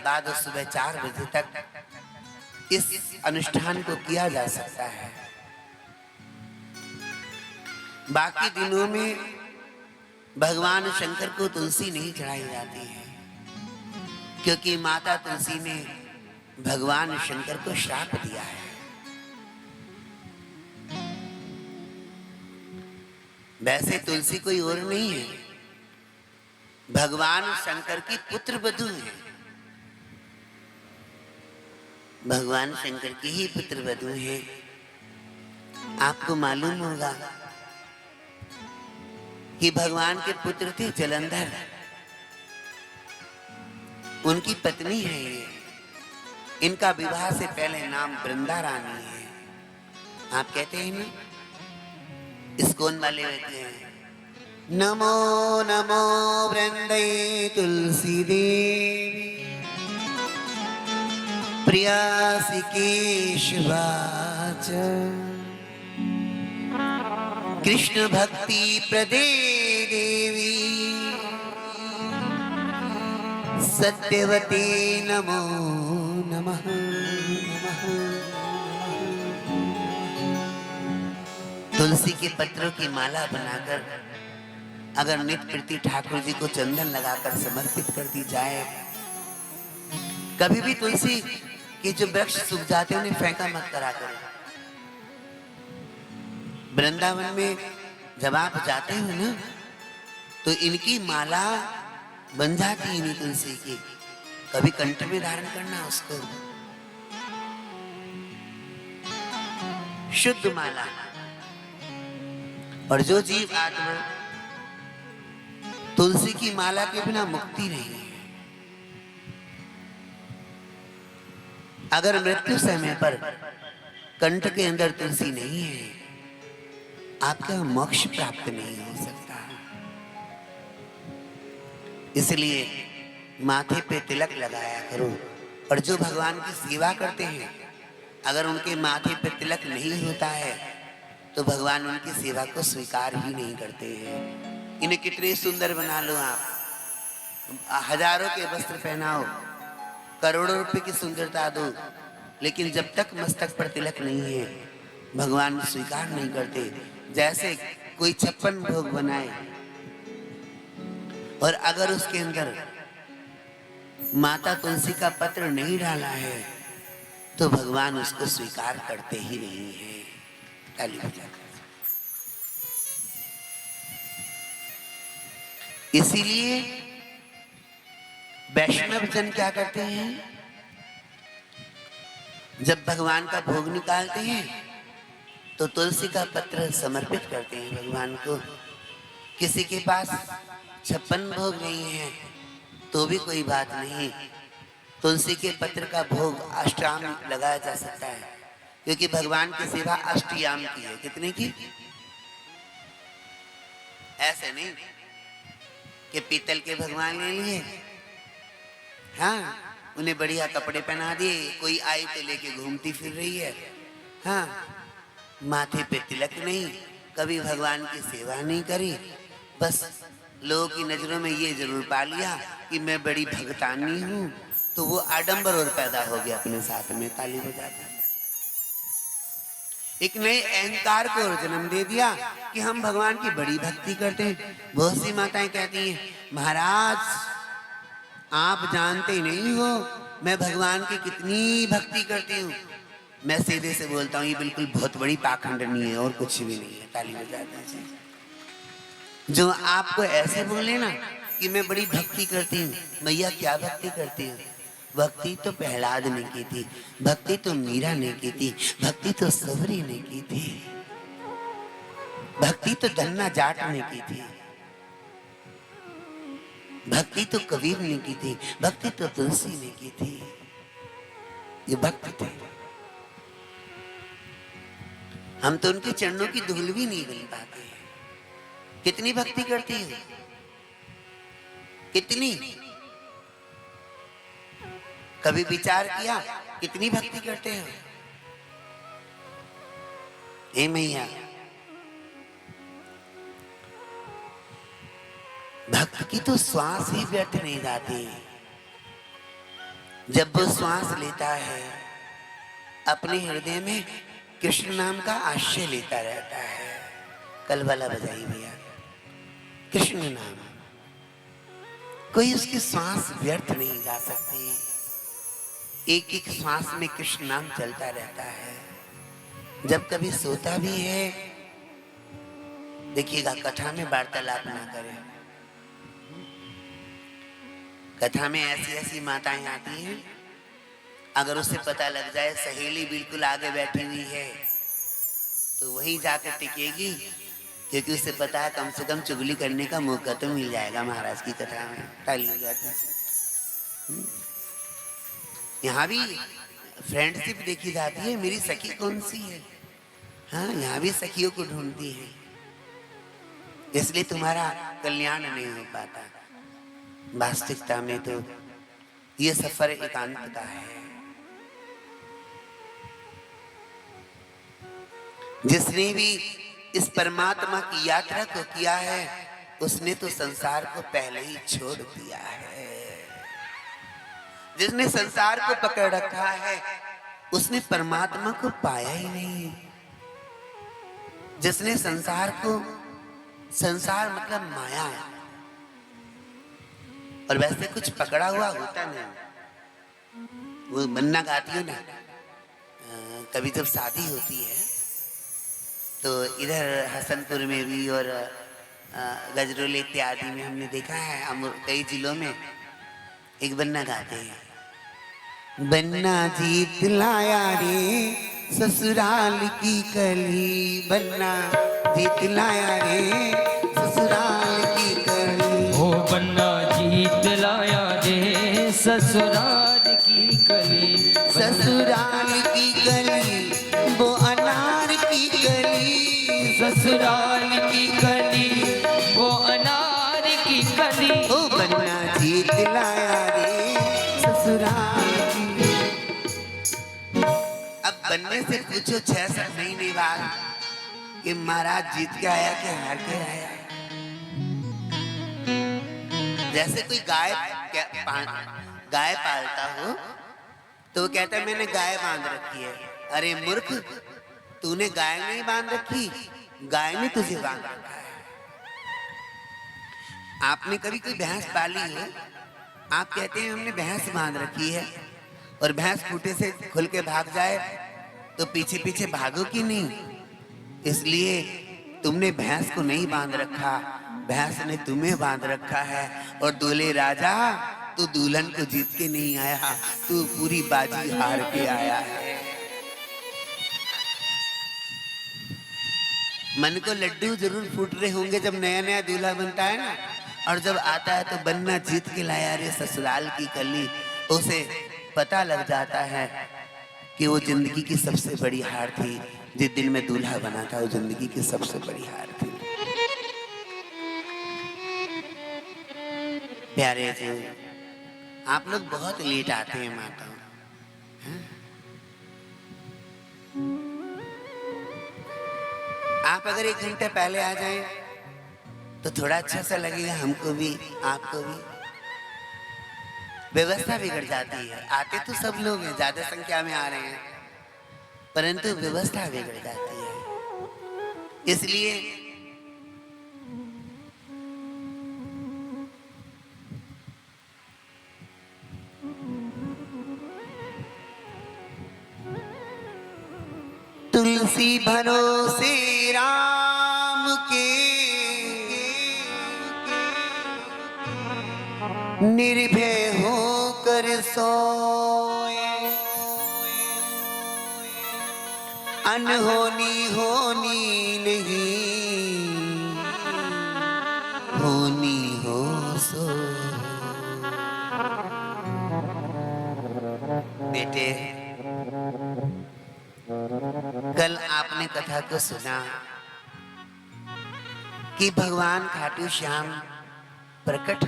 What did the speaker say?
बाद और सुबह 4 बजे तक इस अनुष्ठान को किया जा सकता है। बाकी दिनों में भगवान शंकर को तुलसी नहीं चढ़ाई जाती है, क्योंकि माता तुलसी ने भगवान शंकर को श्राप दिया है। वैसे तुलसी कोई और नहीं है, भगवान शंकर की पुत्र वधू है। भगवान शंकर की ही पुत्र वधू है। आपको मालूम होगा कि भगवान के पुत्र थे जलंधर, उनकी पत्नी है ये। इनका विवाह से पहले नाम वृंदा रानी है। आप कहते हैं ना, इस्कॉन वाले रहते हैं, नमो नमो वृंदे तुलसी देवी प्रियासी केशवाच कृष्ण भक्ति प्रदे देवी सत्यवती नमो नमः नमः। तुलसी के पत्रों की माला बनाकर अगर नित्य प्रति ठाकुर जी को चंदन लगाकर समर्पित कर दी जाए, कभी भी तुलसी के जो वृक्ष सूख जाते हैं उन्हें फेंका मत करा करो। वृंदावन में जब आप जाते हो ना, तो इनकी माला बन जाती है इन्हीं तुलसी की। कभी कंठ में धारण करना उसको, शुद्ध माला। और जो जीव आत्मा तुलसी की माला के बिना मुक्ति नहीं है, अगर मृत्यु समय पर कंठ के अंदर तुलसी नहीं है, आपका मोक्ष प्राप्त नहीं हो सकता। इसलिए माथे पे तिलक लगाया करो। और जो भगवान की सेवा करते हैं, अगर उनके माथे पे तिलक नहीं होता है तो भगवान उनकी सेवा को स्वीकार ही नहीं करते हैं। इन्हें कितने सुंदर बना लो आप, हजारों के वस्त्र पहनाओ, करोड़ों रुपए की सुंदरता दो, लेकिन जब तक मस्तक पर तिलक नहीं है भगवान स्वीकार नहीं करते। जैसे कोई 56 भोग बनाए और अगर उसके अंदर माता तुलसी का पत्र नहीं डाला है तो भगवान उसको स्वीकार करते ही नहीं है। ताली बजाकर। इसीलिए वैष्णव जन क्या करते हैं, जब भगवान का भोग निकालते हैं तो तुलसी का पत्र समर्पित करते हैं भगवान को। किसी के पास 56 भोग नहीं है तो भी कोई बात नहीं, तुलसी के पत्र का भोग अष्टयाम लगाया जा सकता है, क्योंकि भगवान की सेवा अष्टयाम की है। कितने की? ऐसे नहीं कि पीतल के भगवान ले लिए, हाँ, उन्हें बढ़िया कपड़े पहना दिए, कोई आई तो लेके घूमती फिर रही है, हाँ, माथे पे तिलक नहीं, कभी भगवान की सेवा नहीं करी, बस लोगों की नजरों में ये जरूर पा लिया कि मैं बड़ी भगतानी हूं, तो वो आडंबर और पैदा हो गया अपने साथ में। ताली बजाकर एक नए अहंकार को और जन्म दे दिया कि हम भगवान की बड़ी भक्ति करते हैं। बहुत सी माताएं कहती हैं, महाराज आप जानते नहीं हो मैं भगवान की कितनी भक्ति करती हूँ। मैं सीधे से बोलता हूँ, ये बिल्कुल बहुत बड़ी पाखंडनी है और कुछ भी नहीं है। ताली बजाते हैं। जो आपको ऐसे बोले ना कि मैं बड़ी भक्ति करती हूँ, भैया क्या भक्ति करती हूँ? भक्ति तो प्रहलाद ने की थी, भक्ति तो मीरा ने की थी, भक्ति तो सबरी ने की थी, भक्ति तो धन्ना जाट ने की थी, भक्ति तो कबीर ने की थी, भक्ति तो तुलसी ने की थी। ये भक्त थे। हम तो उनके चरणों की धूल भी नहीं बन पाते। कितनी भक्ति करती है, कितनी? कभी विचार किया कितनी भक्ति करते हो? हे मैया, भक्त की तो श्वास ही व्यर्थ नहीं जाती। जब वो श्वास लेता है अपने हृदय में कृष्ण नाम का आश्रय लेता रहता है। कल वाला बजाई भैया, कृष्ण नाम, कोई उसकी श्वास व्यर्थ नहीं जा सकती। एक एक श्वास में कृष्ण नाम चलता रहता है। जब कभी सोता भी है, देखिएगा कथा में वार्तालाप ना करें। कथा में ऐसी ऐसी माताएं आती हैं, अगर उसे पता लग जाए सहेली बिल्कुल आगे बैठी हुई है तो वहीं जाकर टिकेगी, क्योंकि उसे पता है कम से कम चुगली करने का मौका तो मिल जाएगा महाराज की कथा में। ताली हो जाती है। यहाँ भी फ्रेंडशिप देखी जाती है, मेरी सखी कौन सी है। हाँ, यहाँ भी सखियों को ढूंढती है, इसलिए तुम्हारा कल्याण नहीं हो पाता। वास्तविकता में तो ये सफर एकांत का है। जिसने भी इस परमात्मा की यात्रा को किया है उसने तो संसार को पहले ही छोड़ दिया है। जिसने संसार को पकड़ रखा है उसने परमात्मा को पाया ही नहीं। जिसने संसार को, संसार मतलब माया, और वैसे कुछ पकड़ा हुआ होता नहीं। वो बन्ना गाती हो ना, कभी जब शादी होती है तो इधर हसनपुर में भी और गजरोल इत्यादि में हमने देखा है, कई जिलों में एक बन्ना गाते हैं। बन्ना जीत लाया रे ससुराल की कली, बन्ना जीत लाया रे ससुराल की कली। ओ बन्ना जीत लाया रे ससुराल की कली, ससुराल की कली वो अनार की कली, ससुराल की कली वो अनार की कली। ओ बन्ना जीत लाया रे ससुराल की। अब बनने से पूछो 6-7 महीने बाद कि महाराज जीत के आया कि हार के आया। जैसे कोई गाय पालता हो तो कहता है मैंने गाय बांध रखी है। अरे मूर्ख, तूने गाय नहीं बांध रखी, गाय ने तुझे बांध रखा है। आपने कभी कोई भैंस पाली है, आप कहते हैं हमने भैंस बांध रखी है, और भैंस खूंटे से खुल के भाग जाए तो पीछे पीछे भागो कि नहीं। इसलिए तुमने भैंस को नहीं बांध रखा, भैंस ने तुम्हें बांध रखा है। और दूल्हे राजा, तू दुल्हन को जीत के नहीं आया, तू पूरी बाजी हार के आया है। मन को लड्डू जरूर फूट रहे होंगे जब नया नया दूल्हा बनता है ना, और जब आता है तो बन्ना जीत के लाया रे ससुराल की कली। उसे पता लग जाता है कि वो जिंदगी की सबसे बड़ी हार थी। जिस दिन में दूल्हा बना था वो जिंदगी की सबसे बड़ी हार थी। प्यारे जी, आप लोग बहुत लेट आते हैं माता। आप अगर 1 घंटे पहले आ जाएं तो थोड़ा अच्छा सा लगेगा, हमको भी आपको भी। व्यवस्था बिगड़ जाती है। आते तो सब लोग हैं, ज्यादा संख्या में आ रहे हैं, परंतु व्यवस्था बिगड़ जाती है। इसलिए तुलसी भरोसे राम के, निर्भय होकर सोए, अनहोनी होनी नहीं, होनी हो सो। बेटे, कल आपने कथा को सुना कि भगवान खाटू श्याम प्रकट